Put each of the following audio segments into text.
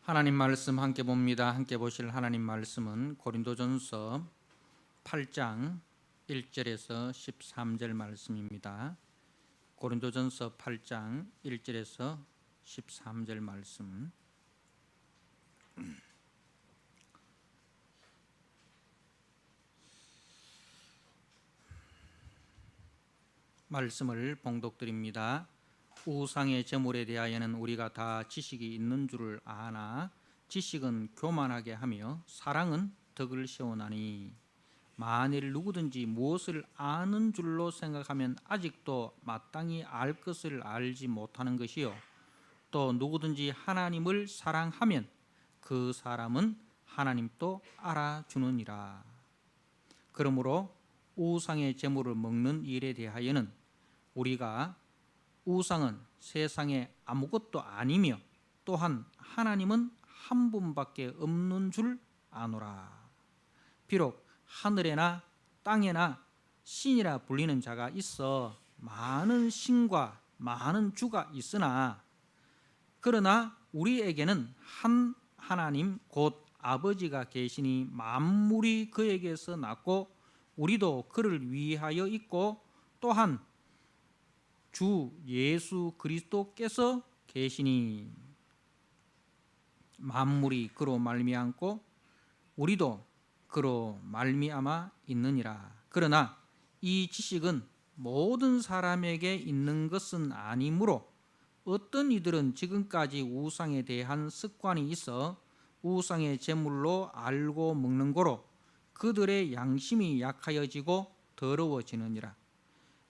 하나님 말씀 함께 봅니다. 함께 보실 하나님 말씀은 고린도전서 8장 1절에서 13절 말씀입니다. 고린도전서 8장 1절에서 13절 말씀. 말씀을 봉독드립니다. 우상의 제물에 대하여는 우리가 다 지식이 있는 줄을 아나 지식은 교만하게 하며 사랑은 덕을 세우나니 만일 누구든지 무엇을 아는 줄로 생각하면 아직도 마땅히 알 것을 알지 못하는 것이요 또 누구든지 하나님을 사랑하면 그 사람은 하나님도 알아주느니라. 그러므로 우상의 제물을 먹는 일에 대하여는 우리가 우상은 세상에 아무것도 아니며 또한 하나님은 한 분밖에 없는 줄 아노라. 비록 하늘에나 땅에나 신이라 불리는 자가 있어 많은 신과 많은 주가 있으나 그러나 우리에게는 한 하나님 곧 아버지가 계시니 만물이 그에게서 났고 우리도 그를 위하여 있고 또한 주 예수 그리스도께서 계시니 만물이 그로 말미암고 우리도 그로 말미암아 있느니라. 그러나 이 지식은 모든 사람에게 있는 것은 아니므로 어떤 이들은 지금까지 우상에 대한 습관이 있어 우상의 제물로 알고 먹는 거로 그들의 양심이 약하여지고 더러워지느니라.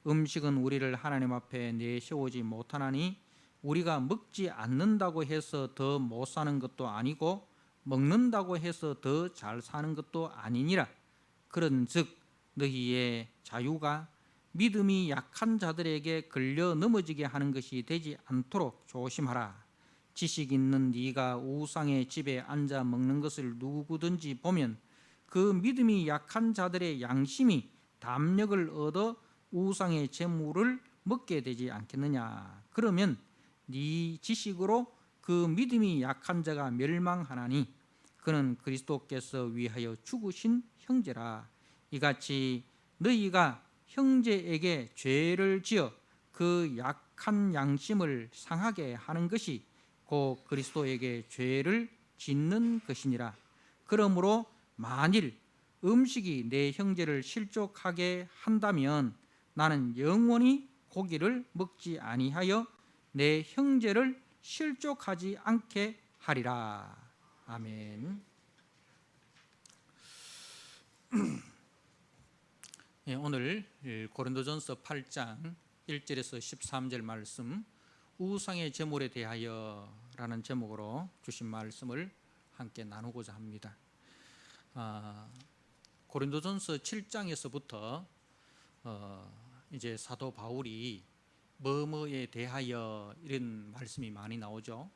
음식은 우리를 하나님 앞에 내세우지 못하나니 우리가 먹지 않는다고 해서 더 못 사는 것도 아니고 먹는다고 해서 더 잘 사는 것도 아니니라. 그런즉 너희의 자유가 믿음이 약한 자들에게 걸려 넘어지게 하는 것이 되지 않도록 조심하라. 지식 있는 네가 우상의 집에 앉아 먹는 것을 누구든지 보면 그 믿음이 약한 자들의 양심이 담력을 얻어 우상의 제물을 먹게 되지 않겠느냐. 그러면 네 지식으로 그 믿음이 약한 자가 멸망하나니 그는 그리스도께서 위하여 죽으신 형제라. 이같이 너희가 형제에게 죄를 지어 그 약한 양심을 상하게 하는 것이 곧 그리스도에게 죄를 짓는 것이니라. 그러므로 만일 음식이 내 형제를 실족하게 한다면 나는 영원히 고기를 먹지 아니하여 내 형제를 실족하지 않게 하리라. 아멘. 오늘 고린도전서 8장 1절에서 13절 말씀, 우상의 제물에 대하여 라는 제목으로 주신 말씀을 함께 나누고자 합니다. 고린도전서 7장에서부터 이제 사도 바울이 뭐뭐에 대하여 이런 말씀이 많이 나오죠.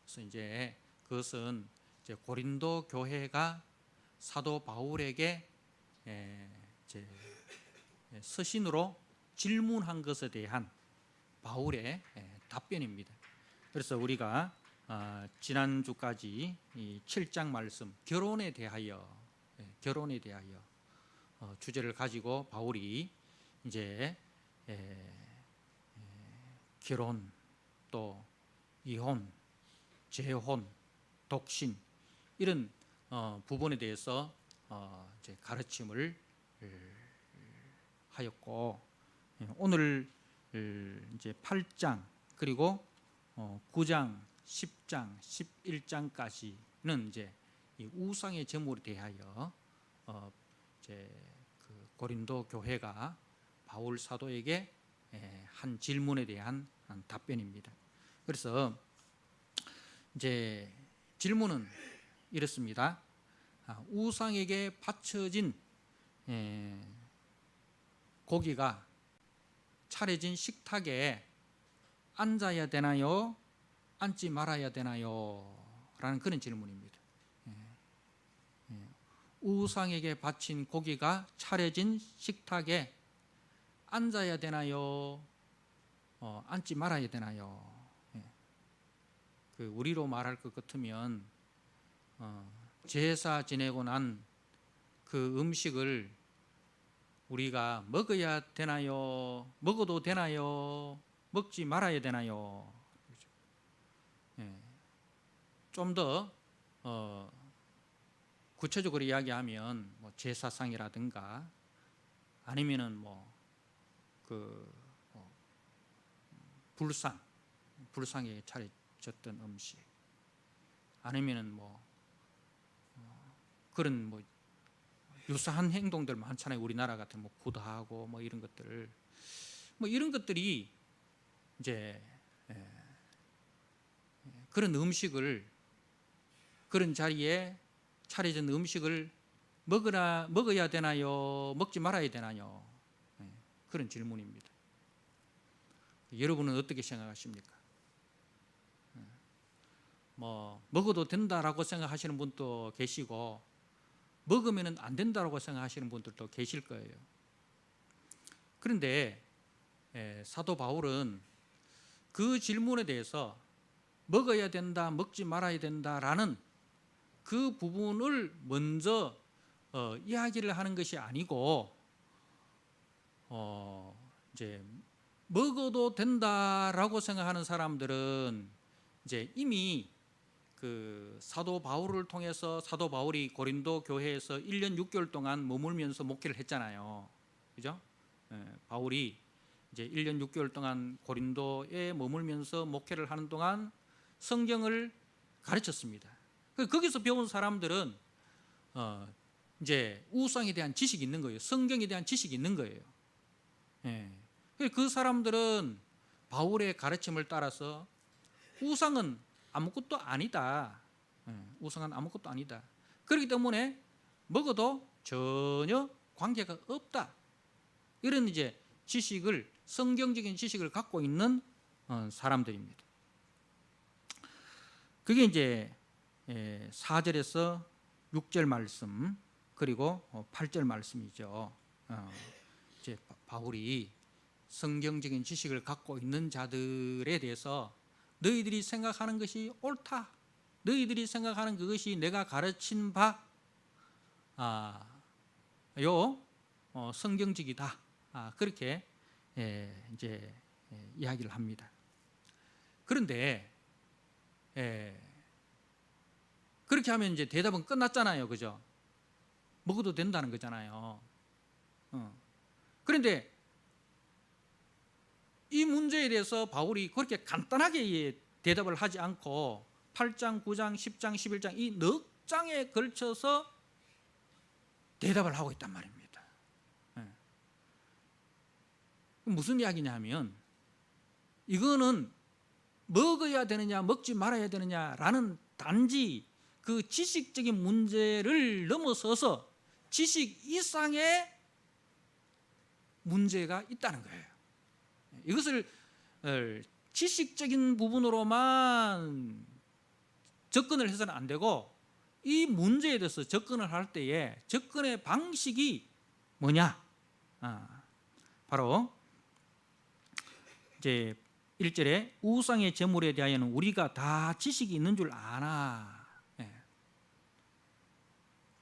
그래서 이제 그것은 이제 고린도 교회가 사도 바울에게 이제 서신으로 질문한 것에 대한 바울의 답변입니다. 그래서 우리가 지난주까지 이 7장 말씀 결혼에 대하여 주제를 가지고 바울이 이제 결혼 또 이혼, 재혼, 독신 이런 부분에 대해서 이제 가르침을 하였고 오늘 이제 8장 그리고 9장, 10장, 11장까지는 이제 이 우상의 제물에 대하여 이제 그 고린도 교회가 바울 사도에게 한 질문에 대한 답변입니다. 그래서 이제 질문은 이렇습니다. 우상에게 바쳐진 고기가 차려진 식탁에 앉아야 되나요? 앉지 말아야 되나요? 라는 그런 질문입니다. 우상에게 바친 고기가 차려진 식탁에 앉아야 되나요? 앉지 말아야 되나요? 그 우리로 말할 것 같으면 제사 지내고 난 그 음식을 우리가 먹어야 되나요? 먹어도 되나요? 먹지 말아야 되나요? 좀 더 구체적으로 이야기하면 뭐 제사상이라든가 아니면은 불상에 차려졌던 음식, 아니면은 그런 유사한 행동들 많잖아요. 우리나라 같은 구다하고 이런 것들, 이런 것들이 이제 그런 음식을, 그런 자리에 차려진 음식을 먹어야 되나요? 먹지 말아야 되나요? 그런 질문입니다. 여러분은 어떻게 생각하십니까? 먹어도 된다라고 생각하시는 분도 계시고, 먹으면 안 된다라고 생각하시는 분들도 계실 거예요. 그런데 사도 바울은 그 질문에 대해서 먹어야 된다, 먹지 말아야 된다라는 그 부분을 먼저 이야기를 하는 것이 아니고, 이제 먹어도 된다라고 생각하는 사람들은 이제 이미 그 사도 바울을 통해서, 사도 바울이 고린도 교회에서 1년 6개월 동안 머물면서 목회를 했잖아요. 그죠? 바울이 이제 1년 6개월 동안 고린도에 머물면서 목회를 하는 동안 성경을 가르쳤습니다. 거기서 배운 사람들은 이제 우상에 대한 지식이 있는 거예요. 성경에 대한 지식이 있는 거예요. 그 사람들은 바울의 가르침을 따라서 우상은 아무것도 아니다. 우상은 아무것도 아니다. 그렇기 때문에 먹어도 전혀 관계가 없다. 이런 이제 지식을, 성경적인 지식을 갖고 있는 사람들입니다. 그게 이제 4절에서 6절 말씀, 그리고 8절 말씀이죠. 이제 바울이 성경적인 지식을 갖고 있는 자들에 대해서 너희들이 생각하는 것이 옳다, 너희들이 생각하는 그것이 내가 가르친 바 성경적이다, 그렇게 이제 이야기를 합니다. 그런데 그렇게 하면 이제 대답은 끝났잖아요, 그죠? 먹어도 된다는 거잖아요. 그런데 이 문제에 대해서 바울이 그렇게 간단하게 대답을 하지 않고 8장, 9장, 10장, 11장 이 넉 장에 걸쳐서 대답을 하고 있단 말입니다. 무슨 이야기냐면, 이거는 먹어야 되느냐 먹지 말아야 되느냐라는 단지 그 지식적인 문제를 넘어서서 지식 이상의 문제가 있다는 거예요. 이것을 지식적인 부분으로만 접근을 해서는 안 되고, 이 문제에 대해서 접근을 할 때에 접근의 방식이 뭐냐? 바로 이제 1절에 우상의 제물에 대하여는 우리가 다 지식이 있는 줄 아나.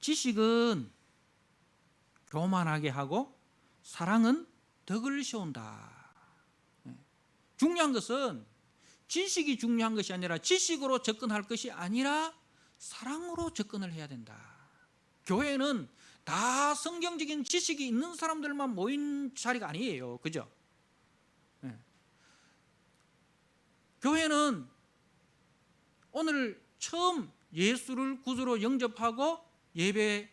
지식은 교만하게 하고 사랑은 덕을 세운다. 중요한 것은 지식이 중요한 것이 아니라, 지식으로 접근할 것이 아니라 사랑으로 접근을 해야 된다. 교회는 다 성경적인 지식이 있는 사람들만 모인 자리가 아니에요, 그죠? 교회는 오늘 처음 예수를 구주로 영접하고 예배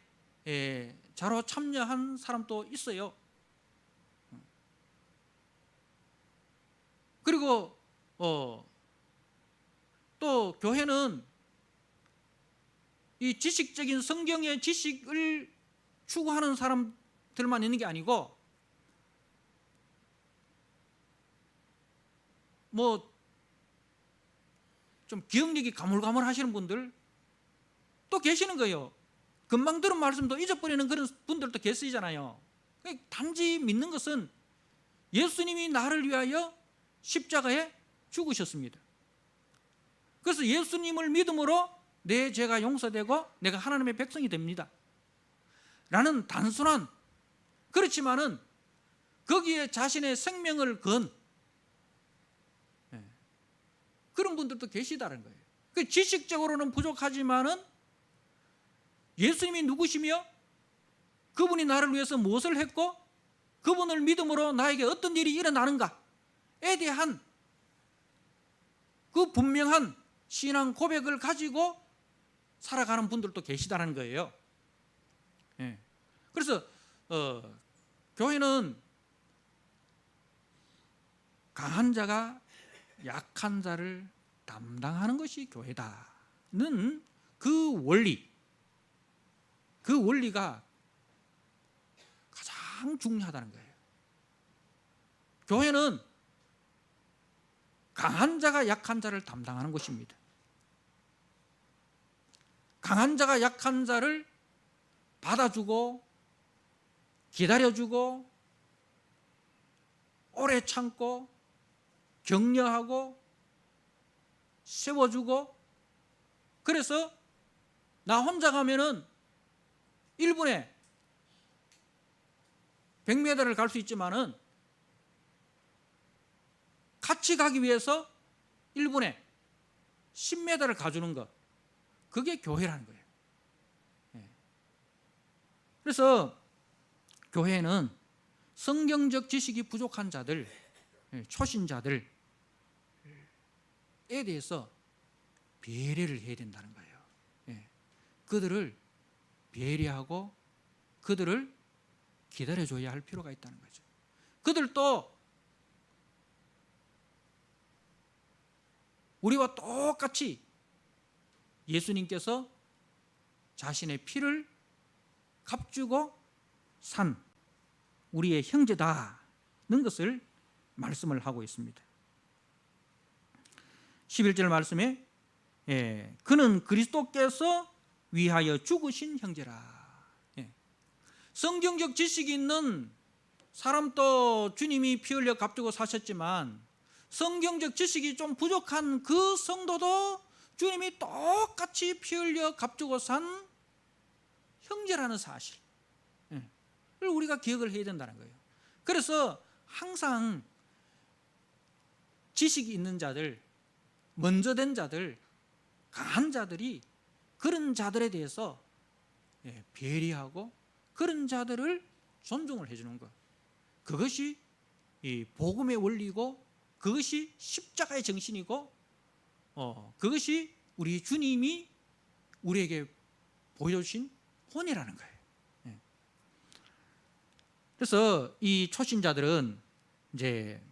자로 참여한 사람도 있어요. 그리고 또 교회는 이 지식적인 성경의 지식을 추구하는 사람들만 있는 게 아니고, 좀 기억력이 가물가물하시는 분들 또 계시는 거예요. 금방 들은 말씀도 잊어버리는 그런 분들도 계시잖아요. 단지 믿는 것은 예수님이 나를 위하여 십자가에 죽으셨습니다. 그래서 예수님을 믿음으로 내 죄가 용서되고 내가 하나님의 백성이 됩니다 라는 단순한, 그렇지만은 거기에 자신의 생명을 건 그런 분들도 계시다는 거예요. 그 지식적으로는 부족하지만은 예수님이 누구시며 그분이 나를 위해서 무엇을 했고 그분을 믿음으로 나에게 어떤 일이 일어나는가에 대한 그 분명한 신앙 고백을 가지고 살아가는 분들도 계시다는 거예요. 그래서 교회는 강한 자가 약한 자를 담당하는 것이 교회다는 그 원리가 가장 중요하다는 거예요. 교회는 강한 자가 약한 자를 담당하는 것입니다. 강한 자가 약한 자를 받아주고 기다려주고 오래 참고 격려하고 세워주고, 그래서 나 혼자 가면은 1분에 100m를 갈 수 있지만은 같이 가기 위해서 1분에 10m를 가주는 것, 그게 교회라는 거예요. 그래서 교회는 성경적 지식이 부족한 자들, 초신자들에 대해서 배려를 해야 된다는 거예요. 그들을 배려하고 그들을 기다려줘야 할 필요가 있다는 거죠. 그들도 우리와 똑같이 예수님께서 자신의 피를 값주고 산 우리의 형제다는 것을 말씀을 하고 있습니다. 11절 말씀에 그는 그리스도께서 위하여 죽으신 형제라. 성경적 지식이 있는 사람도 주님이 피 흘려 값주고 사셨지만 성경적 지식이 좀 부족한 그 성도도 주님이 똑같이 피 흘려 값주고 산 형제라는 사실을 우리가 기억을 해야 된다는 거예요. 그래서 항상 지식이 있는 자들, 먼저 된 자들, 강한 자들이 그런 자들에 대해서 배려하고 그런 자들을 존중을 해주는 것, 그것이 이 복음의 원리고 그것이 십자가의 정신이고 그것이 우리 주님이 우리에게 보여주신 본이라는 거예요. 그래서 이 초신자들은 이제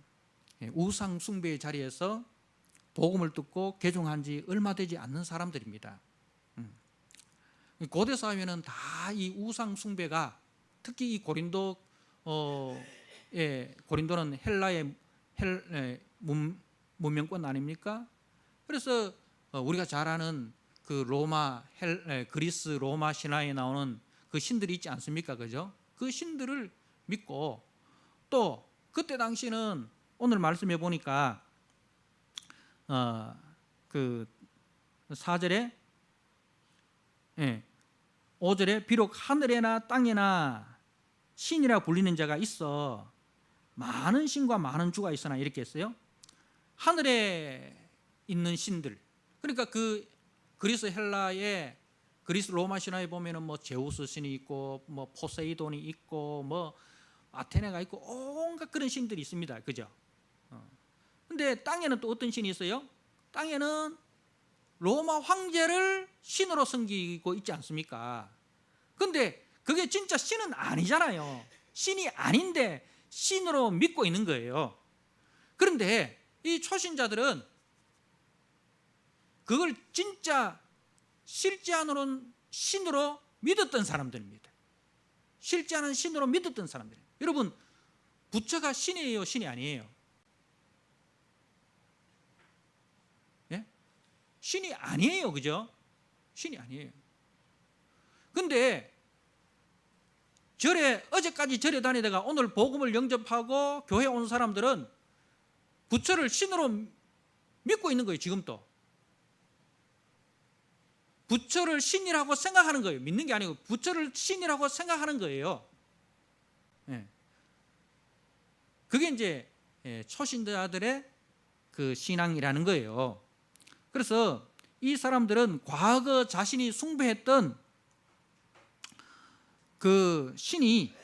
우상 숭배의 자리에서 복음을 듣고 개종한 지 얼마 되지 않는 사람들입니다. 고대 사회는 다 이 우상 숭배가, 특히 이 고린도는 헬라의 문명권 아닙니까? 그래서 우리가 잘 아는 그 그리스 로마 신화에 나오는 그 신들이 있지 않습니까? 그죠? 그 신들을 믿고, 또 그때 당시는 오늘 말씀해 보니까 그 4절에 5절에 비록 하늘에나 땅에나 신이라 불리는 자가 있어 많은 신과 많은 주가 있으나, 이렇게 했어요. 하늘에 있는 신들, 그러니까 그 그리스 헬라의 그리스 로마 신화에 보면은 뭐 제우스 신이 있고 뭐 포세이돈이 있고 뭐 아테네가 있고 온갖 그런 신들이 있습니다. 그죠? 근데 땅에는 또 어떤 신이 있어요? 땅에는 로마 황제를 신으로 섬기고 있지 않습니까? 근데 그게 진짜 신은 아니잖아요. 신이 아닌데 신으로 믿고 있는 거예요. 그런데 이 초신자들은 그걸 진짜 실제 안으로는 신으로 믿었던 사람들입니다. 실제 안은 신으로 믿었던 사람들. 여러분, 부처가 신이에요, 신이 아니에요? 예? 신이 아니에요, 그죠? 신이 아니에요. 근데 어제까지 절에 다니다가 오늘 복음을 영접하고 교회 온 사람들은 부처를 신으로 믿고 있는 거예요, 지금도. 부처를 신이라고 생각하는 거예요. 믿는 게 아니고 부처를 신이라고 생각하는 거예요. 예. 그게 이제 초신자들의 그 신앙이라는 거예요. 그래서 이 사람들은 과거 자신이 숭배했던 그 신이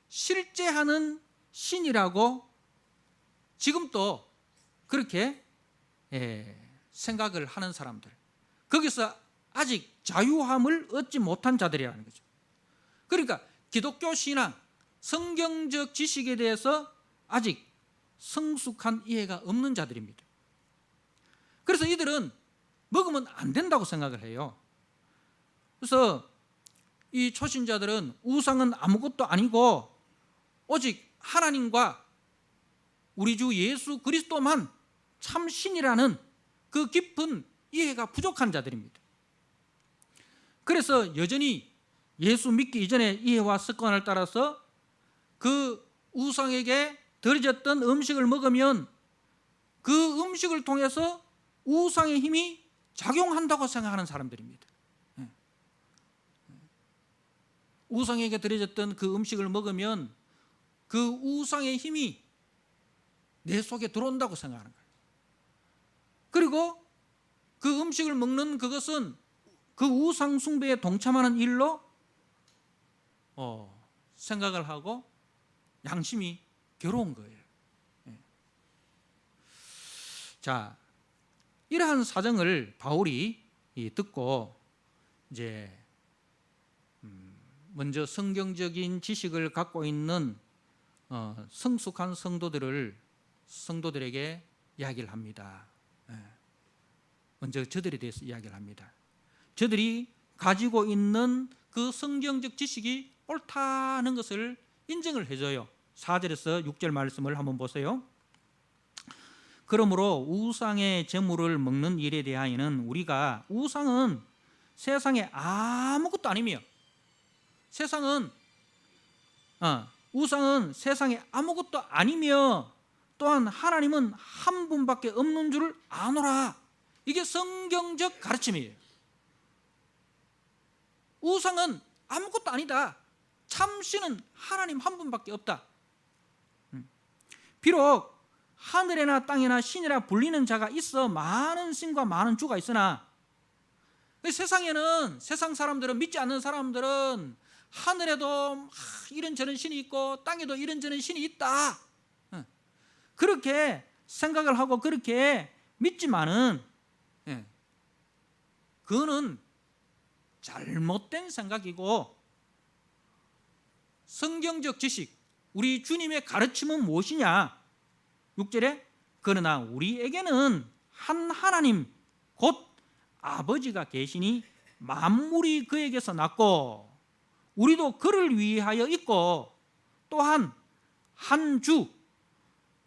실제하는 신이라고 지금도 그렇게 생각을 하는 사람들, 거기서 아직 자유함을 얻지 못한 자들이라는 거죠. 그러니까 기독교 신앙, 성경적 지식에 대해서 아직 성숙한 이해가 없는 자들입니다. 그래서 이들은 먹으면 안 된다고 생각을 해요. 그래서 이 초신자들은 우상은 아무것도 아니고 오직 하나님과 우리 주 예수 그리스도만 참 신이라는 그 깊은 이해가 부족한 자들입니다. 그래서 여전히 예수 믿기 이전의 이해와 습관을 따라서 그 우상에게 드려졌던 음식을 먹으면 그 음식을 통해서 우상의 힘이 작용한다고 생각하는 사람들입니다. 우상에게 드려졌던 그 음식을 먹으면 그 우상의 힘이 내 속에 들어온다고 생각하는 거예요. 그리고 그 음식을 먹는 그것은 그 우상 숭배에 동참하는 일로 생각을 하고 양심이 괴로운 거예요. 자, 이러한 사정을 바울이 듣고 이제 먼저 성경적인 지식을 갖고 있는 성숙한 성도들에게 이야기를 합니다. 먼저 저들에 대해서 이야기를 합니다. 저들이 가지고 있는 그 성경적 지식이 옳다는 것을 인정을 해줘요. 4절에서 6절 말씀을 한번 보세요. 그러므로 우상의 제물을 먹는 일에 대하여는 우리가 우상은 세상에 아무것도 아니며 우상은 세상에 아무것도 아니며 또한 하나님은 한 분밖에 없는 줄을 아노라. 이게 성경적 가르침이에요. 우상은 아무것도 아니다. 참신은 하나님 한 분밖에 없다. 비록 하늘에나 땅에나 신이라 불리는 자가 있어 많은 신과 많은 주가 있으나 세상에는 세상 사람들은 믿지 않는 사람들은 하늘에도 이런저런 신이 있고 땅에도 이런저런 신이 있다. 그렇게 생각을 하고 그렇게 믿지만은 그거는 잘못된 생각이고 성경적 지식, 우리 주님의 가르침은 무엇이냐? 6절에 그러나 우리에게는 한 하나님 곧 아버지가 계시니 만물이 그에게서 났고 우리도 그를 위하여 있고 또한 한 주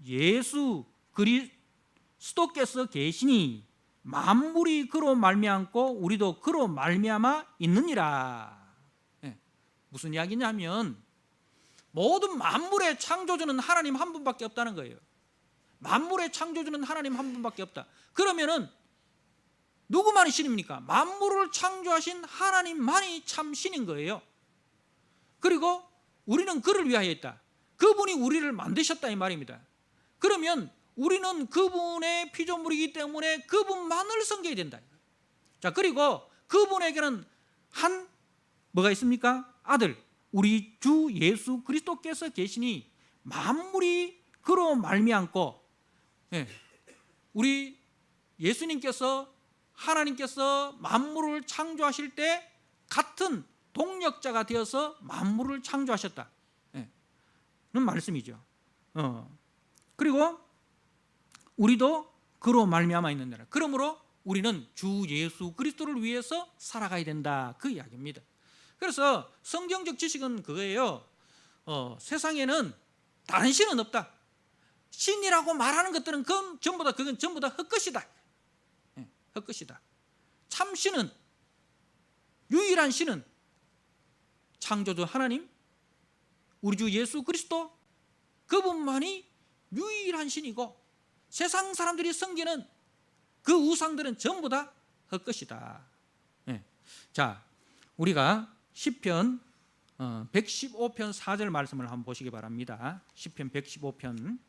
예수 그리스도께서 계시니 만물이 그로 말미암고 우리도 그로 말미암아 있느니라. 무슨 이야기냐면 모든 만물의 창조주는 하나님 한 분밖에 없다는 거예요. 만물의 창조주는 하나님 한 분밖에 없다. 그러면은 누구만이 신입니까? 만물을 창조하신 하나님만이 참 신인 거예요. 그리고 우리는 그를 위하여 있다. 그분이 우리를 만드셨다 이 말입니다. 그러면 우리는 그분의 피조물이기 때문에 그분만을 섬겨야 된다. 자, 그리고 그분에게는 한 뭐가 있습니까? 아들, 우리 주 예수 그리스도께서 계시니 만물이 그로 말미암고 우리 예수님께서 하나님께서 만물을 창조하실 때 같은 동력자가 되어서 만물을 창조하셨다. 는 말씀이죠. 그리고 우리도 그로 말미암아 있느니라. 그러므로 우리는 주 예수 그리스도를 위해서 살아가야 된다. 그 이야기입니다. 그래서 성경적 지식은 그거예요. 세상에는 다른 신은 없다. 신이라고 말하는 것들은 그건 전부 다 헛것이다. 헛것이다. 참 신은, 유일한 신은 창조주 하나님, 우리 주 예수 그리스도, 그분만이 유일한 신이고 세상 사람들이 섬기는 그 우상들은 전부 다 헛것이다. 자, 우리가 시편 115편 4절 말씀을 한번 보시기 바랍니다. 시편 115편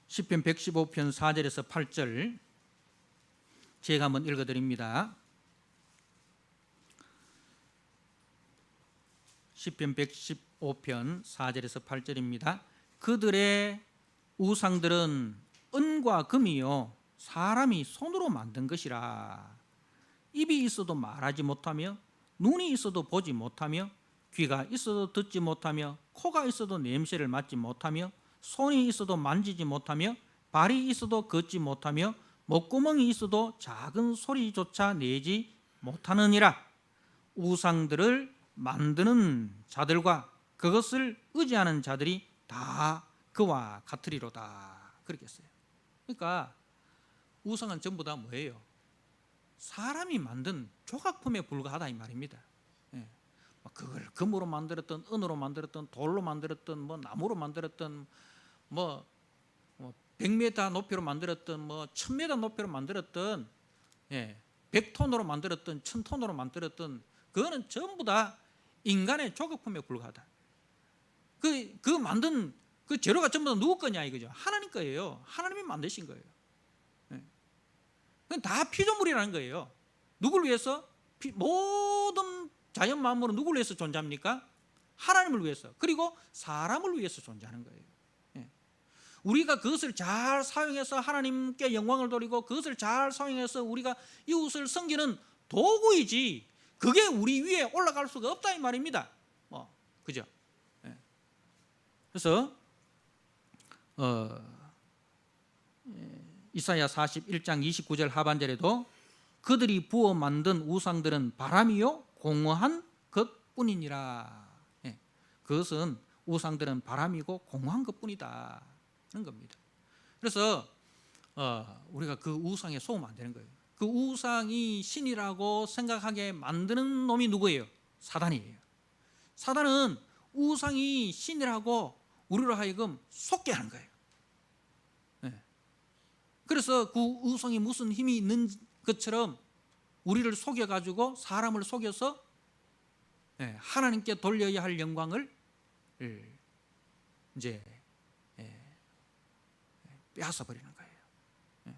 시편 115편 4절에서 8절 제가 한번 읽어드립니다. 시편 115편 4절에서 8절입니다. 그들의 우상들은 은과 금이요 사람이 손으로 만든 것이라. 입이 있어도 말하지 못하며 눈이 있어도 보지 못하며 귀가 있어도 듣지 못하며 코가 있어도 냄새를 맡지 못하며 손이 있어도 만지지 못하며 발이 있어도 걷지 못하며 목구멍이 있어도 작은 소리조차 내지 못하느니라. 우상들을 만드는 자들과 그것을 의지하는 자들이 다 그와 같으리로다. 그렇게 했어요. 그러니까 우상은 전부 다 뭐예요? 사람이 만든 조각품에 불과하다 이 말입니다. 예. 그걸 금으로 만들었던, 은으로 만들었던, 돌로 만들었던, 뭐 나무로 만들었던, 뭐 100m 높이로 만들었던, 뭐 1000m 높이로 만들었던, 100톤으로 만들었던, 1000톤으로 만들었던, 그거는 전부 다 인간의 조각품에 불과하다. 그 만든 그 재료가 전부 다 누구 거냐 이거죠. 하나님 거예요. 하나님이 만드신 거예요. 그건 다 피조물이라는 거예요. 누굴 위해서? 모든 자연 만물은 누구를 위해서 존재합니까? 하나님을 위해서. 그리고 사람을 위해서 존재하는 거예요. 우리가 그것을 잘 사용해서 하나님께 영광을 돌리고 그것을 잘 사용해서 우리가 이웃을 섬기는 도구이지 그게 우리 위에 올라갈 수가 없다 이 말입니다. 그죠? 그래서 이사야 41장 29절 하반절에도 그들이 부어 만든 우상들은 바람이요 공허한 것뿐이니라. 그것은 우상들은 바람이고 공허한 것뿐이다 하는 겁니다. 그래서 우리가 그 우상에 속으면 안 되는 거예요. 그 우상이 신이라고 생각하게 만드는 놈이 누구예요? 사단이에요. 사단은 우상이 신이라고 우리로 하여금 속게 하는 거예요. 그래서 그 우상이 무슨 힘이 있는 것처럼 우리를 속여가지고 사람을 속여서 하나님께 돌려야 할 영광을 이제 빼앗아 버리는 거예요.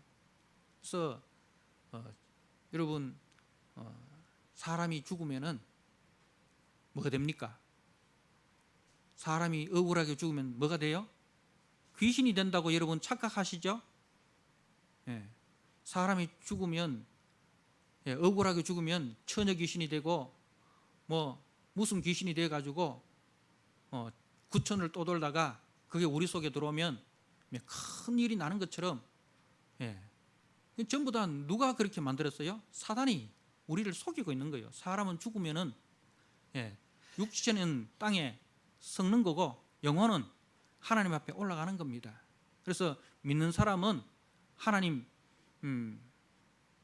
그래서 여러분 사람이 죽으면은 뭐가 됩니까? 사람이 억울하게 죽으면 뭐가 돼요? 귀신이 된다고 여러분 착각하시죠? 사람이 죽으면 억울하게 죽으면 처녀 귀신이 되고 뭐 무슨 귀신이 돼 가지고 구천을 떠돌다가 그게 우리 속에 들어오면 큰 일이 나는 것처럼 전부 다 누가 그렇게 만들었어요? 사단이 우리를 속이고 있는 거예요. 사람은 죽으면은 육체는 땅에 썩는 거고 영혼은 하나님 앞에 올라가는 겁니다. 그래서 믿는 사람은 하나님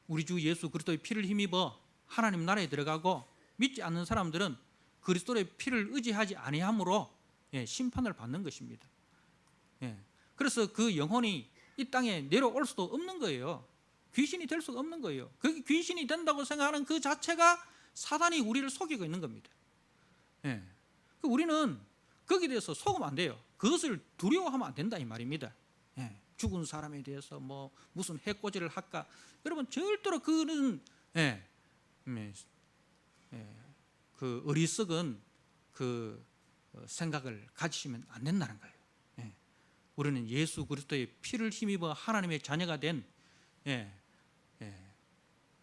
우리 주 예수 그리스도의 피를 힘입어 하나님 나라에 들어가고 믿지 않는 사람들은 그리스도의 피를 의지하지 아니함으로 심판을 받는 것입니다. 그래서 그 영혼이 이 땅에 내려올 수도 없는 거예요. 귀신이 될 수가 없는 거예요. 그 귀신이 된다고 생각하는 그 자체가 사단이 우리를 속이고 있는 겁니다. 우리는 거기에 대해서 속으면 안 돼요. 그것을 두려워하면 안 된다 이 말입니다. 죽은 사람에 대해서 뭐 무슨 해코지를 할까? 여러분 절대로 그는 그 어리석은 그 생각을 가지시면 안 된다는 거예요. 우리는 예수 그리스도의 피를 힘입어 하나님의 자녀가 된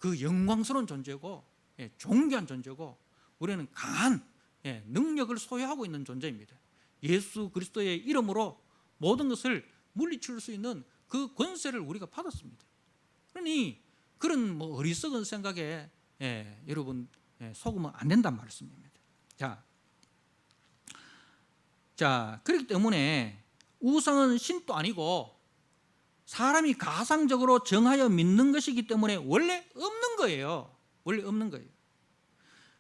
그 영광스러운 존재고 존귀한 존재고 우리는 강한 능력을 소유하고 있는 존재입니다. 예수 그리스도의 이름으로 모든 것을 물리칠 수 있는 그 권세를 우리가 받았습니다. 그러니 그런 뭐 어리석은 생각에 여러분 속으면 안 된단 말씀입니다. 자, 그렇기 때문에 우상은 신도 아니고 사람이 가상적으로 정하여 믿는 것이기 때문에 원래 없는 거예요. 원래 없는 거예요.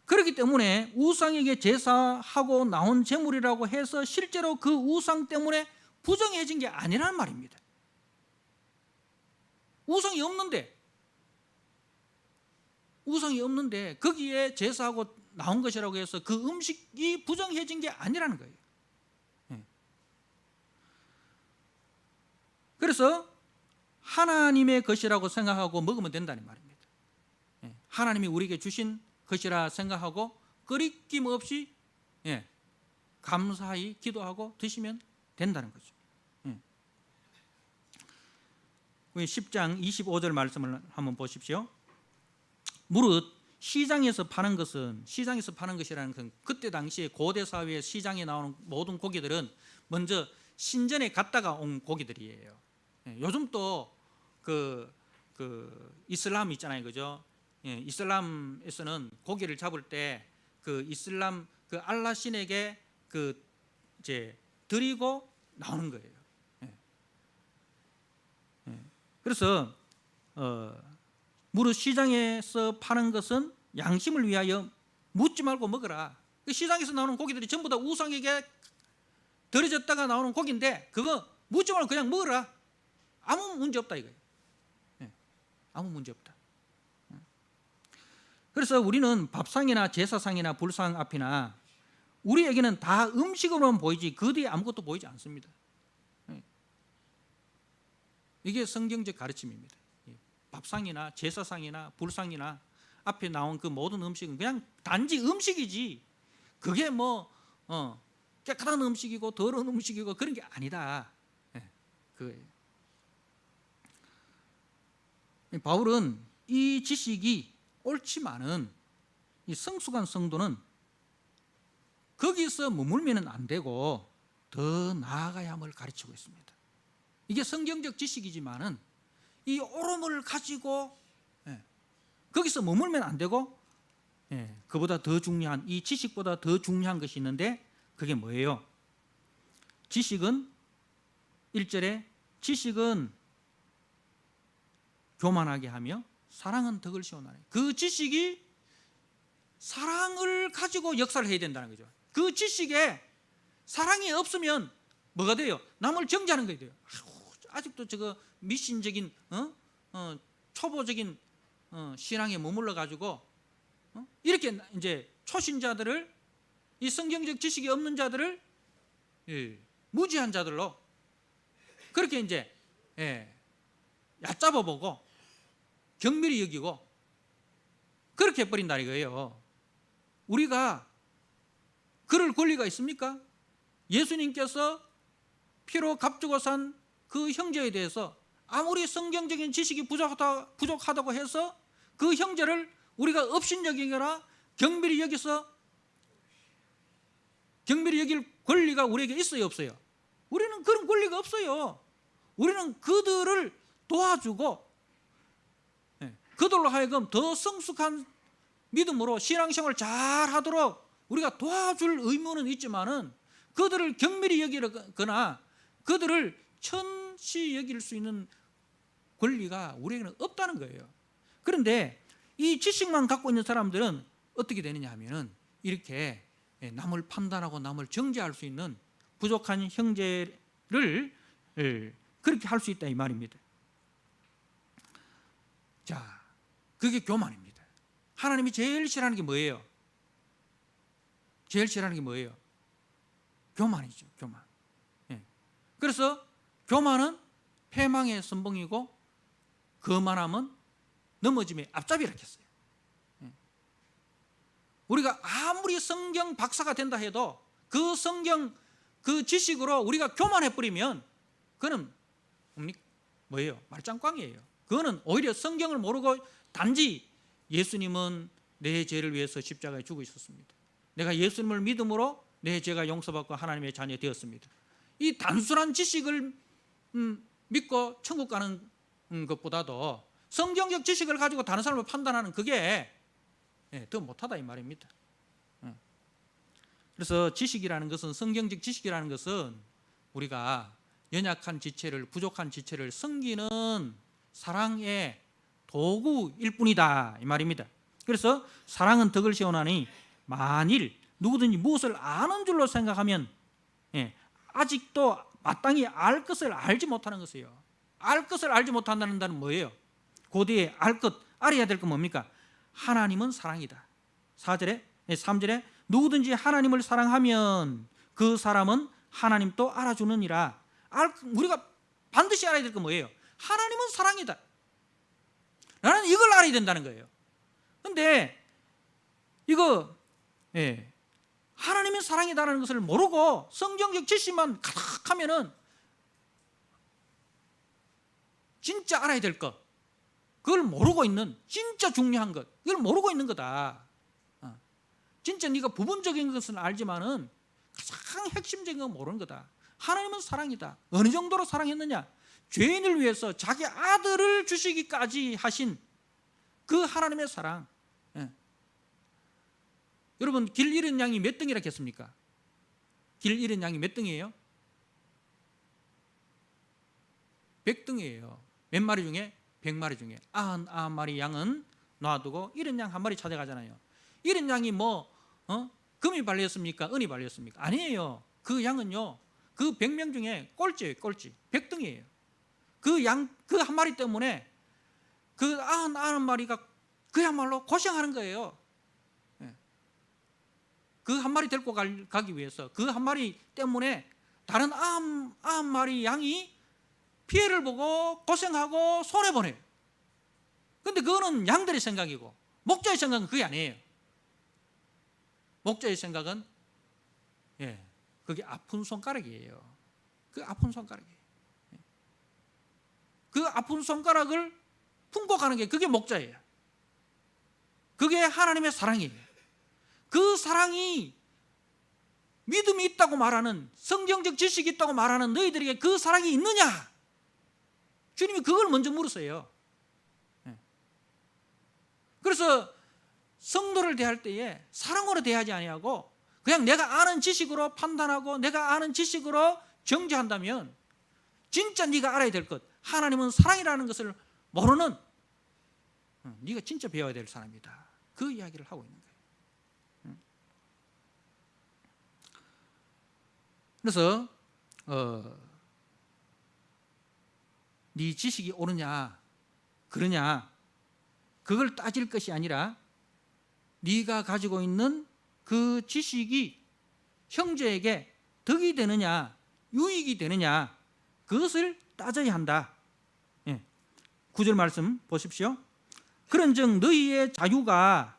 그렇기 때문에 우상에게 제사하고 나온 제물이라고 해서 실제로 그 우상 때문에 부정해진 게 아니라는 말입니다. 우상이 없는데 거기에 제사하고 나온 것이라고 해서 그 음식이 부정해진 게 아니라는 거예요. 그래서 하나님의 것이라고 생각하고 먹으면 된다는 말입니다. 하나님이 우리에게 주신 것이라 생각하고 끄리낌 없이 감사히 기도하고 드시면 된다는 거죠. 10장 25절 말씀을 한번 보십시오. 무릇 시장에서 파는 것이라는 것은 그때 당시에 고대 사회의 시장에 나오는 모든 고기들은 먼저 신전에 갔다가 온 고기들이에요. 요즘 또 그 이슬람 있잖아요, 그죠? 이슬람에서는 고기를 잡을 때 그 이슬람 그 알라 신에게 그 이제 드리고 나오는 거예요. 그래서 무릇 시장에서 파는 것은 양심을 위하여 묻지 말고 먹어라. 그 시장에서 나오는 고기들이 전부 다 우상에게 들여졌다가 나오는 고기인데 그거 묻지 말고 그냥 먹어라. 아무 문제 없다 이거예요. 아무 문제 없다. 그래서 우리는 밥상이나 제사상이나 불상 앞이나 우리에게는 다 음식으로만 보이지 그 뒤에 아무것도 보이지 않습니다. 이게 성경적 가르침입니다. 밥상이나 제사상이나 불상이나 앞에 나온 그 모든 음식은 그냥 단지 음식이지 그게 뭐 깨끗한 음식이고 더러운 음식이고 그런 게 아니다. 그거예요. 바울은 이 지식이 옳지만은 이 성숙한 성도는 거기서 머물면 안 되고 더 나아가야 함을 가르치고 있습니다. 이게 성경적 지식이지만은 이 옳음을 가지고 거기서 머물면 안 되고 그보다 더 중요한 이 지식보다 더 중요한 것이 있는데 그게 뭐예요? 지식은 1절에 지식은 교만하게 하며 사랑은 덕을 시원하네. 그 지식이 사랑을 가지고 역사를 해야 된다는 거죠. 그 지식에 사랑이 없으면 뭐가 돼요? 남을 정죄하는 거예요. 아직도 저거 미신적인 초보적인 신앙에 머물러 가지고 이렇게 이제 초신자들을 이 성경적 지식이 없는 자들을 무지한 자들로 그렇게 이제 얕잡아 보고 경멸히 여기고 그렇게 해버린다는 거예요. 우리가 그럴 권리가 있습니까? 예수님께서 피로 값주고 산 그 형제에 대해서 아무리 성경적인 지식이 부족하다고 해서 그 형제를 우리가 업신여기거나 경멸히 여길 권리가 우리에게 있어요, 없어요? 우리는 그런 권리가 없어요. 우리는 그들을 도와주고 그들로 하여금 더 성숙한 믿음으로 신앙생활을 잘 하도록 우리가 도와줄 의무는 있지만은 그들을 경멸히 여기거나 그들을 천시 여길 수 있는 권리가 우리에게는 없다는 거예요. 그런데 이 지식만 갖고 있는 사람들은 어떻게 되느냐 하면은 이렇게 남을 판단하고 남을 정죄할 수 있는 부족한 형제를 그렇게 할 수 있다 이 말입니다. 자, 그게 교만입니다. 하나님이 제일 싫어하는 게 뭐예요? 제일 싫어하는 게 뭐예요? 교만이죠. 교만. 그래서 교만은 패망의 선봉이고 거만함은 넘어짐의 앞잡이라 했어요. 우리가 아무리 성경 박사가 된다 해도 그 성경 그 지식으로 우리가 교만해버리면 그거는 뭐예요? 말짱꽝이에요. 그거는 오히려 성경을 모르고 단지 예수님은 내 죄를 위해서 십자가에 죽어 있었습니다. 내가 예수님을 믿음으로 내 죄가 용서받고 하나님의 자녀 되었습니다. 이 단순한 지식을 믿고 천국 가는 것보다도 성경적 지식을 가지고 다른 사람을 판단하는 그게 더 못하다 이 말입니다. 그래서 지식이라는 것은 성경적 지식이라는 것은 우리가 연약한 지체를 부족한 지체를 섬기는 사랑의 도구일 뿐이다 이 말입니다. 그래서 사랑은 덕을 시원하니 만일 누구든지 무엇을 아는 줄로 생각하면 아직도 마땅히 알 것을 알지 못하는 것이에요. 알 것을 알지 못한다는 단어는 뭐예요? 고대에 알 것, 알아야 될 건 뭡니까? 하나님은 사랑이다. 3절에 누구든지 하나님을 사랑하면 그 사람은 하나님도 알아주느니라. 우리가 반드시 알아야 될 건 뭐예요? 하나님은 사랑이다. 나는 이걸 알아야 된다는 거예요. 근데 이거 하나님은 사랑이다라는 것을 모르고 성경적 지식만 가득하면은 진짜 알아야 될 것, 그걸 모르고 있는, 진짜 중요한 것, 이걸 모르고 있는 거다. 진짜 네가 부분적인 것은 알지만은 가장 핵심적인 건 모르는 거다. 하나님은 사랑이다. 어느 정도로 사랑했느냐? 죄인을 위해서 자기 아들을 주시기까지 하신 그 하나님의 사랑. 여러분, 길 잃은 양이 몇 등이라 했습니까? 길 잃은 양이 몇 등이에요? 100등이에요. 몇 마리 중에? 100마리 중에 99마리 양은 놔두고 잃은 양 한 마리 찾아가잖아요. 잃은 양이 금이 발렸습니까? 은이 발렸습니까? 아니에요. 그 양은요, 그 100명 중에 꼴찌예요. 꼴찌. 100등이에요. 그 양, 그 한 마리 때문에 그 99마리가 그야말로 고생하는 거예요. 그 한 마리 데리고 가기 위해서, 그 한 마리 때문에 다른 99마리 양이 피해를 보고 고생하고 손해보네요. 근데 그거는 양들의 생각이고, 목자의 생각은 그게 아니에요. 목자의 생각은 그게 아픈 손가락이에요. 그 아픈 손가락이에요. 그 아픈 손가락을 품고 가는 게 그게 목자예요. 그게 하나님의 사랑이에요. 그 사랑이 믿음이 있다고 말하는, 성경적 지식이 있다고 말하는 너희들에게 그 사랑이 있느냐? 주님이 그걸 먼저 물으세요. 그래서 성도를 대할 때에 사랑으로 대하지 아니하고 그냥 내가 아는 지식으로 판단하고 내가 아는 지식으로 정죄한다면 진짜 네가 알아야 될 것, 하나님은 사랑이라는 것을 모르는 네가 진짜 배워야 될 사람이다. 그 이야기를 하고 있는 거예요. 그래서 네 지식이 옳으냐 그러냐 그걸 따질 것이 아니라 네가 가지고 있는 그 지식이 형제에게 덕이 되느냐 유익이 되느냐 그것을 따져야 한다. 9절 말씀 보십시오. 그런즉 너희의 자유가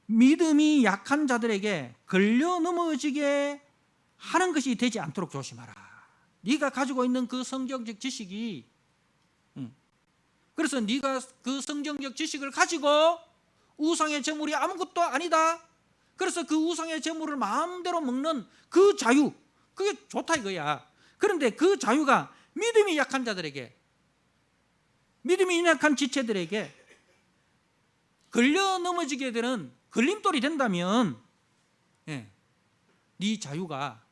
믿음이 약한 자들에게 걸려 넘어지게 하는 것이 되지 않도록 조심하라. 네가 가지고 있는 그 성경적 지식이, 그래서 네가 그 성경적 지식을 가지고 우상의 제물이 아무것도 아니다, 그래서 그 우상의 제물을 마음대로 먹는 그 자유, 그게 좋다 이거야. 그런데 그 자유가 믿음이 약한 자들에게, 믿음이 약한 지체들에게 걸려 넘어지게 되는 걸림돌이 된다면 네 자유가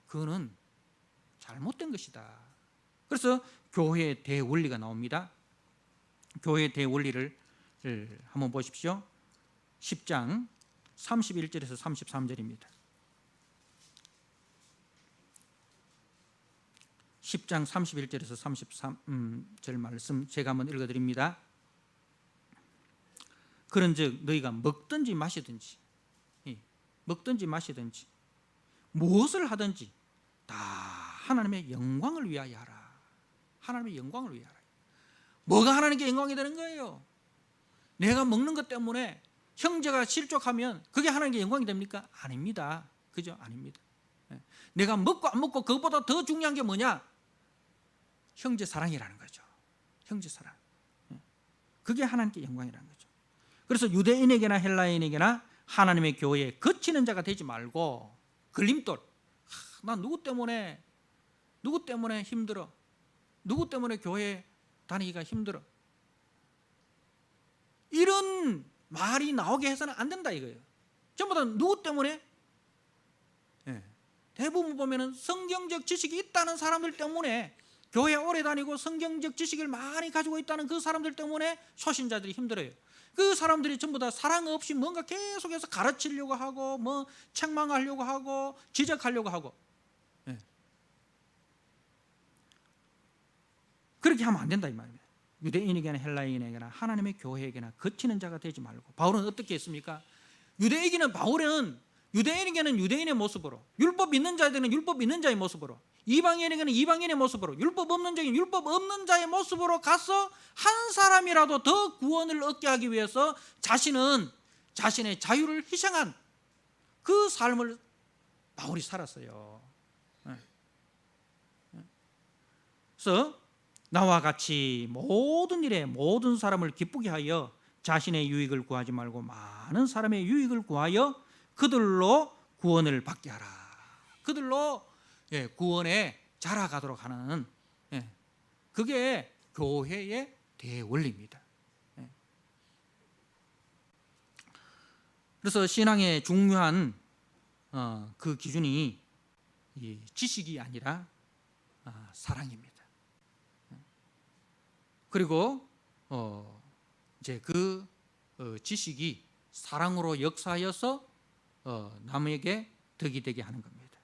그거는 잘못된 것이다. 그래서 교회의 대원리가 나옵니다. 교회의 대원리를 한번 보십시오. 10장 31절에서 33절입니다. 10장 31절에서 33절 말씀 제가 한번 읽어드립니다. 그런즉 너희가 먹든지 마시든지 무엇을 하든지 다 하나님의 영광을 위하여 하라. 하나님의 영광을 위하여 하라. 뭐가 하나님께 영광이 되는 거예요? 내가 먹는 것 때문에 형제가 실족하면 그게 하나님께 영광이 됩니까? 아닙니다. 그죠? 아닙니다. 내가 먹고 안 먹고 그것보다 더 중요한 게 뭐냐? 형제 사랑이라는 거죠. 형제 사랑. 그게 하나님께 영광이라는 거죠. 그래서 유대인에게나 헬라인에게나 하나님의 교회에 거치는 자가 되지 말고 걸림돌, 나 누구 때문에 힘들어, 누구 때문에 교회 다니기가 힘들어, 이런 말이 나오게 해서는 안 된다 이거예요. 전부 다 누구 때문에? 대부분 보면은 성경적 지식이 있다는 사람들 때문에 교회 오래 다니고 성경적 지식을 많이 가지고 있다는 그 사람들 때문에 초신자들이 힘들어요. 그 사람들이 전부 다 사랑 없이 뭔가 계속해서 가르치려고 하고 뭐 책망하려고 하고 지적하려고 하고, 예. 그렇게 하면 안 된다 이 말입니다. 유대인에게나 헬라인에게나 하나님의 교회에게나 거치는 자가 되지 말고. 바울은 어떻게 했습니까? 유대인에게는 바울은 유대인에게는 유대인의 모습으로, 율법 있는 자에게는 율법 있는 자의 모습으로, 이방인에게는 이방인의 모습으로, 율법 없는 자에게는 율법 없는 자의 모습으로 가서 한 사람이라도 더 구원을 얻게 하기 위해서 자신은 자신의 자유를 희생한 그 삶을 바울이 살았어요. 그래서 나와 같이 모든 일에 모든 사람을 기쁘게 하여 자신의 유익을 구하지 말고 많은 사람의 유익을 구하여 그들로 구원을 받게 하라. 그들로 구원에 자라가도록 하는, 그게 교회의 대원리입니다. 그래서 신앙의 중요한 그 기준이 이 지식이 아니라 사랑입니다. 그리고 이제 그 지식이 사랑으로 역사하여서 남에게 덕이 되게 하는 겁니다.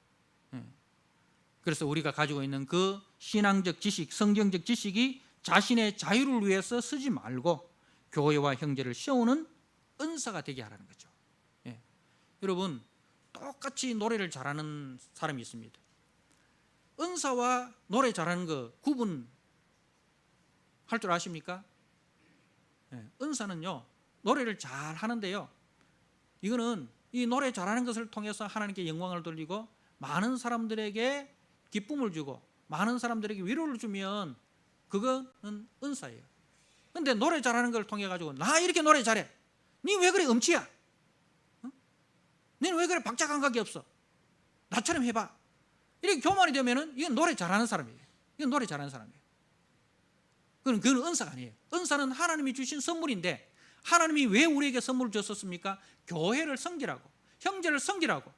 그래서 우리가 가지고 있는 그 신앙적 지식, 성경적 지식이 자신의 자유를 위해서 쓰지 말고 교회와 형제를 세우는 은사가 되게 하라는 거죠. 여러분, 똑같이 노래를 잘하는 사람이 있습니다. 은사와 노래 잘하는 거 구분할 줄 아십니까? 은사는요, 노래를 잘 하는데요, 이거는 이 노래 잘하는 것을 통해서 하나님께 영광을 돌리고 많은 사람들에게 기쁨을 주고 많은 사람들에게 위로를 주면 그거는 은사예요. 근데 노래 잘하는 걸 통해 가지고 나 이렇게 노래 잘해, 니 왜 그래 음치야, 니는 왜 그래 박자 감각이 없어, 나처럼 해봐, 이렇게 교만이 되면은 이건 노래 잘하는 사람이에요. 이건 노래 잘하는 사람이에요. 그건 은사가 아니에요. 은사는 하나님이 주신 선물인데 하나님이 왜 우리에게 선물을 줬었습니까? 교회를 섬기라고, 형제를 섬기라고.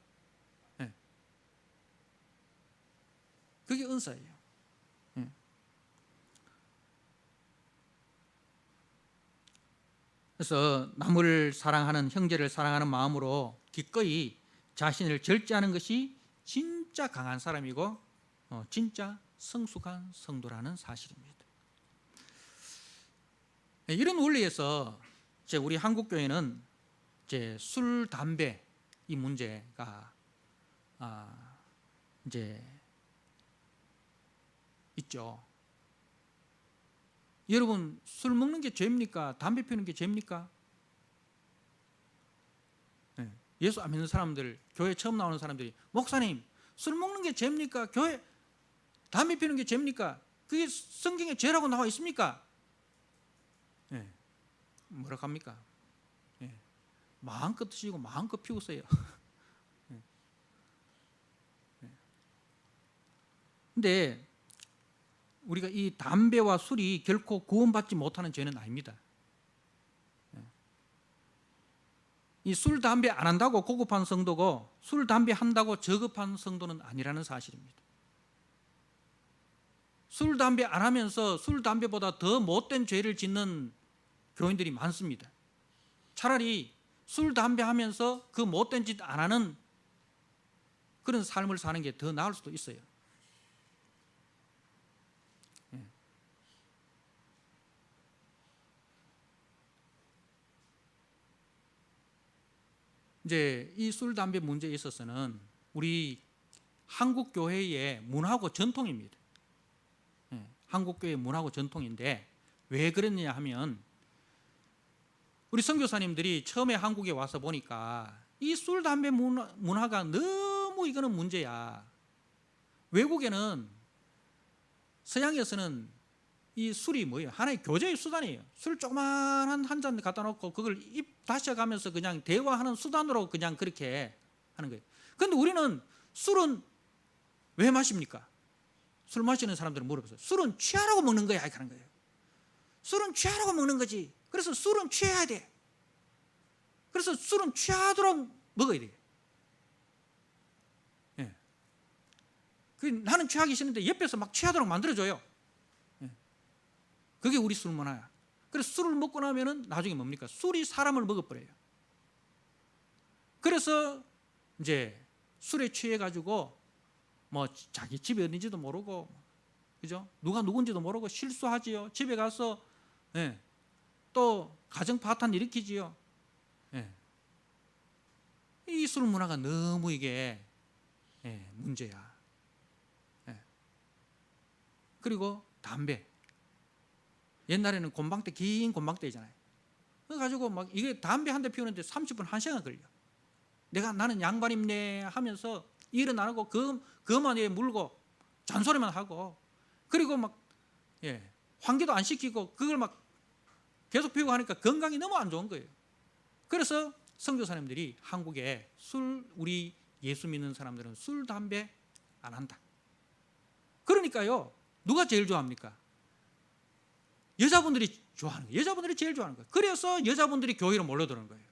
그게 은사예요. 그래서 남을 사랑하는, 형제를 사랑하는 마음으로 기꺼이 자신을 절제하는 것이 진짜 강한 사람이고 진짜 성숙한 성도라는 사실입니다. 이런 원리에서 이제 우리 한국 교회는 이제 술, 담배 이 문제가 이제 있죠. 여러분, 술 먹는 게 죄입니까? 담배 피우는 게 죄입니까? 예수 안 믿는 사람들, 교회 처음 나오는 사람들이 목사님, 술 먹는 게 죄입니까? 교회 담배 피우는 게 죄입니까? 그게 성경에 죄라고 나와 있습니까? 뭐라 합니까? 마음껏 드시고 마음껏 피우세요. 근데 우리가 이 담배와 술이 결코 구원받지 못하는 죄는 아닙니다. 이 술, 담배 안 한다고 고급한 성도고 술, 담배 한다고 저급한 성도는 아니라는 사실입니다. 술, 담배 안 하면서 술, 담배보다 더 못된 죄를 짓는 교인들이 많습니다. 차라리 술, 담배 하면서 그 못된 짓 안 하는 그런 삶을 사는 게 더 나을 수도 있어요. 이제 이 술, 담배 문제에 있어서는 우리 한국 교회의 문화고 전통입니다. 한국 교회의 문화고 전통인데 왜 그랬냐 하면 우리 선교사님들이 처음에 한국에 와서 보니까 이 술, 담배 문화가 너무 이거는 문제야. 외국에는, 서양에서는 이 술이 뭐예요? 하나의 교제의 수단이에요. 술 조그만한 한 잔 갖다 놓고 그걸 입 다셔가면서 그냥 대화하는 수단으로 그냥 그렇게 하는 거예요. 그런데 우리는 술은 왜 마십니까? 술 마시는 사람들은 물어보세요. 술은 취하라고 먹는 거야 하는 거예요. 술은 취하라고 먹는 거지. 그래서 술은 취해야 돼. 그래서 술은 취하도록 먹어야 돼. 나는 취하기 싫은데 옆에서 막 취하도록 만들어줘요. 그게 우리 술 문화야. 그래서 술을 먹고 나면은 나중에 뭡니까? 술이 사람을 먹어버려요. 그래서 이제 술에 취해 가지고 뭐 자기 집이 어딘지도 모르고, 그죠? 누가 누군지도 모르고 실수하지요. 집에 가서 또 가정 파탄 일으키지요. 이 술 문화가 너무 이게 문제야. 그리고 담배. 옛날에는 곤방대, 긴 곤방대잖아요. 그래가지고 막 이게 담배 한 대 피우는데 30분, 1시간 걸려. 나는 양반입네 하면서 일은 안 하고 그만 물고 잔소리만 하고, 그리고 막 환기도 안 시키고 그걸 막 계속 피우고 하니까 건강이 너무 안 좋은 거예요. 그래서 선교사님들이 한국에 우리 예수 믿는 사람들은 술, 담배 안 한다. 그러니까요, 누가 제일 좋아합니까? 여자분들이 좋아하는 거예요. 여자분들이 제일 좋아하는 거예요. 그래서 여자분들이 교회로 몰려드는 거예요.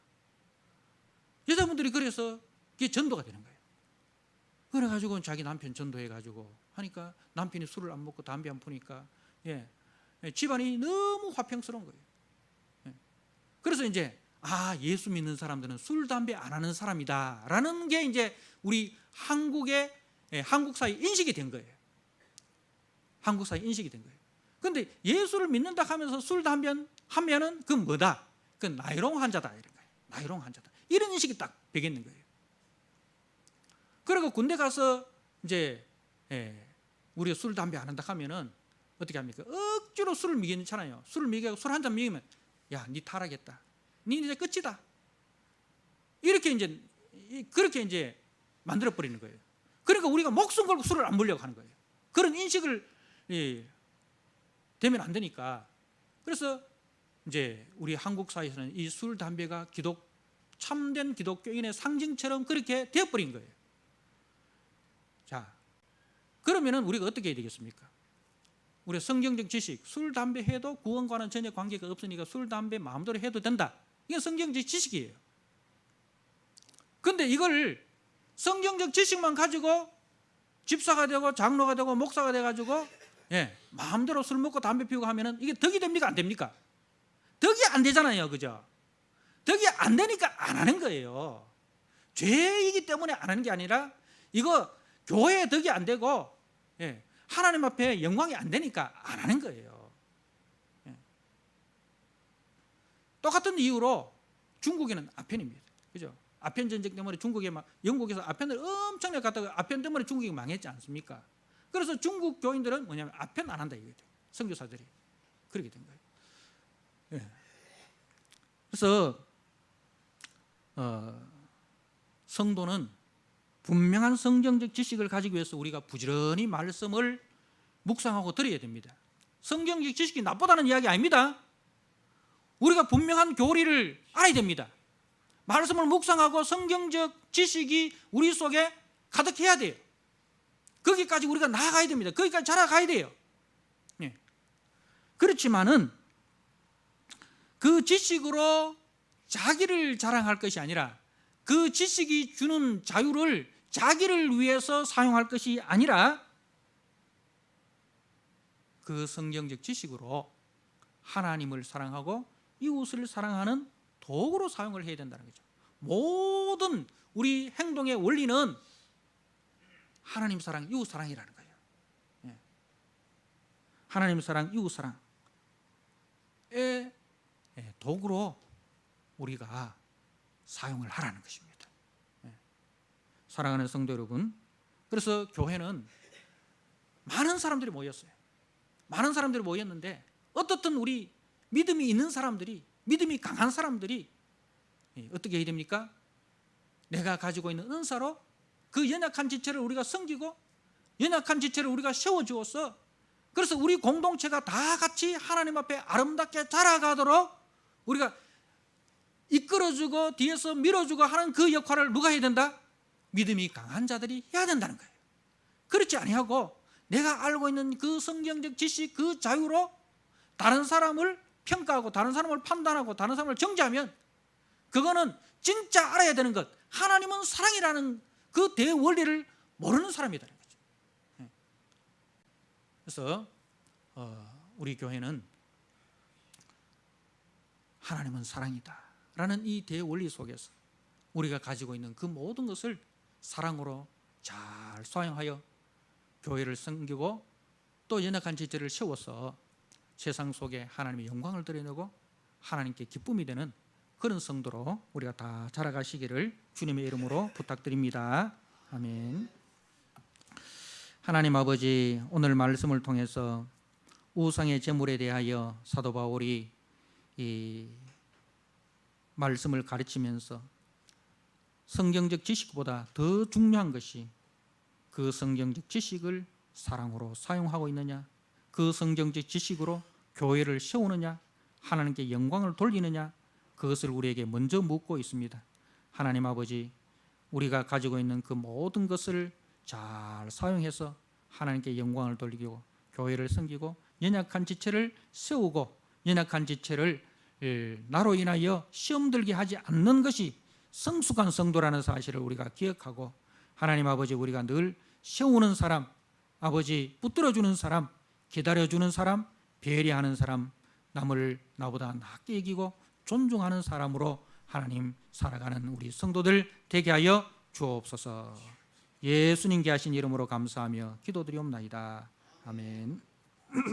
여자분들이 그래서 그게 전도가 되는 거예요. 그래가지고 자기 남편 전도해가지고 하니까 남편이 술을 안 먹고 담배 안 피우니까 집안이 너무 화평스러운 거예요. 그래서 이제 예수 믿는 사람들은 술, 담배 안 하는 사람이다라는 게 이제 우리 한국 사회 인식이 된 거예요. 한국 사회 인식이 된 거예요. 그런데 예수를 믿는다 하면서 술, 담배 하면은 그건 뭐다? 그건 나이롱 환자다 이런 거예요. 나이롱 환자다. 이런 인식이 딱 배겠는 거예요. 그리고 군대 가서 이제 우리가 술, 담배 안 한다 하면은 어떻게 합니까? 억지로 술을 먹이잖아요. 술을 먹이고 술 한 잔 먹이면 야, 니 탈하겠다. 니 이제 끝이다. 그렇게 이제 만들어 버리는 거예요. 그러니까 우리가 목숨 걸고 술을 안 먹으려고 하는 거예요. 그런 인식을 되면 안 되니까. 그래서 이제 우리 한국 사회에서는 이 술, 담배가 참된 기독교인의 상징처럼 그렇게 되어버린 거예요. 자, 그러면은 우리가 어떻게 해야 되겠습니까? 우리 성경적 지식, 술, 담배 해도 구원과는 전혀 관계가 없으니까 술, 담배 마음대로 해도 된다. 이게 성경적 지식이에요. 근데 이걸 성경적 지식만 가지고 집사가 되고 장로가 되고 목사가 돼가지고 마음대로 술 먹고 담배 피우고 하면은 이게 덕이 됩니까? 안 됩니까? 덕이 안 되잖아요. 그죠? 덕이 안 되니까 안 하는 거예요. 죄이기 때문에 안 하는 게 아니라 이거 교회에 덕이 안 되고 하나님 앞에 영광이 안 되니까 안 하는 거예요. 똑같은 이유로 중국에는 아편입니다. 그죠? 아편 전쟁 때문에 중국에 영국에서 아편을 엄청나게 갖다가 아편 때문에 중국이 망했지 않습니까? 그래서 중국 교인들은 뭐냐면 아편 안 한다 이거예요. 선교사들이 그렇게 된 거예요. 그래서 성도는 분명한 성경적 지식을 가지기 위해서 우리가 부지런히 말씀을 묵상하고 들어야 됩니다. 성경적 지식이 나쁘다는 이야기 아닙니다. 우리가 분명한 교리를 알아야 됩니다. 말씀을 묵상하고 성경적 지식이 우리 속에 가득해야 돼요. 거기까지 우리가 나아가야 됩니다. 거기까지 자라가야 돼요. 그렇지만은 그 지식으로 자기를 자랑할 것이 아니라 그 지식이 주는 자유를 자기를 위해서 사용할 것이 아니라 그 성경적 지식으로 하나님을 사랑하고 이웃을 사랑하는 도구로 사용을 해야 된다는 거죠. 모든 우리 행동의 원리는 하나님 사랑, 이웃 사랑이라는 거예요. 하나님 사랑, 이웃 사랑의 도구로 우리가 사용을 하라는 것입니다. 사랑하는 성도 여러분, 그래서 교회는 많은 사람들이 모였어요. 많은 사람들이 모였는데 어떻든 우리 믿음이 있는 사람들이, 믿음이 강한 사람들이 어떻게 해야 됩니까? 내가 가지고 있는 은사로 그 연약한 지체를 우리가 섬기고 연약한 지체를 우리가 세워주어서 그래서 우리 공동체가 다 같이 하나님 앞에 아름답게 자라가도록 우리가 이끌어주고 뒤에서 밀어주고 하는 그 역할을 누가 해야 된다? 믿음이 강한 자들이 해야 된다는 거예요. 그렇지 아니하고 내가 알고 있는 그 성경적 지식, 그 자유로 다른 사람을 평가하고 다른 사람을 판단하고 다른 사람을 정죄하면 그거는 진짜 알아야 되는 것, 하나님은 사랑이라는 그 대원리를 모르는 사람이라는 거죠. 그래서 우리 교회는 하나님은 사랑이다 라는 이 대원리 속에서 우리가 가지고 있는 그 모든 것을 사랑으로 잘 사용하여 교회를 섬기고 또 연약한 지체를 세워서 세상 속에 하나님의 영광을 드러내고 하나님께 기쁨이 되는 그런 성도로 우리가 다 자라가시기를 주님의 이름으로 부탁드립니다. 아멘. 하나님 아버지, 오늘 말씀을 통해서 우상의 제물에 대하여 사도 바울이 이 말씀을 가르치면서 성경적 지식보다 더 중요한 것이 그 성경적 지식을 사랑으로 사용하고 있느냐, 그 성경적 지식으로 교회를 세우느냐, 하나님께 영광을 돌리느냐, 그것을 우리에게 먼저 묻고 있습니다. 하나님 아버지, 우리가 가지고 있는 그 모든 것을 잘 사용해서 하나님께 영광을 돌리고 교회를 섬기고 연약한 지체를 세우고 연약한 지체를 나로 인하여 시험 들게 하지 않는 것이 성숙한 성도라는 사실을 우리가 기억하고, 하나님 아버지, 우리가 늘 세우는 사람, 아버지 붙들어주는 사람, 기다려주는 사람, 배려하는 사람, 남을 나보다 낮게 여기고 존중하는 사람으로 하나님 살아가는 우리 성도들 되게 하여 주옵소서. 예수님께 하신 이름으로 감사하며 기도드리옵나이다. 아멘.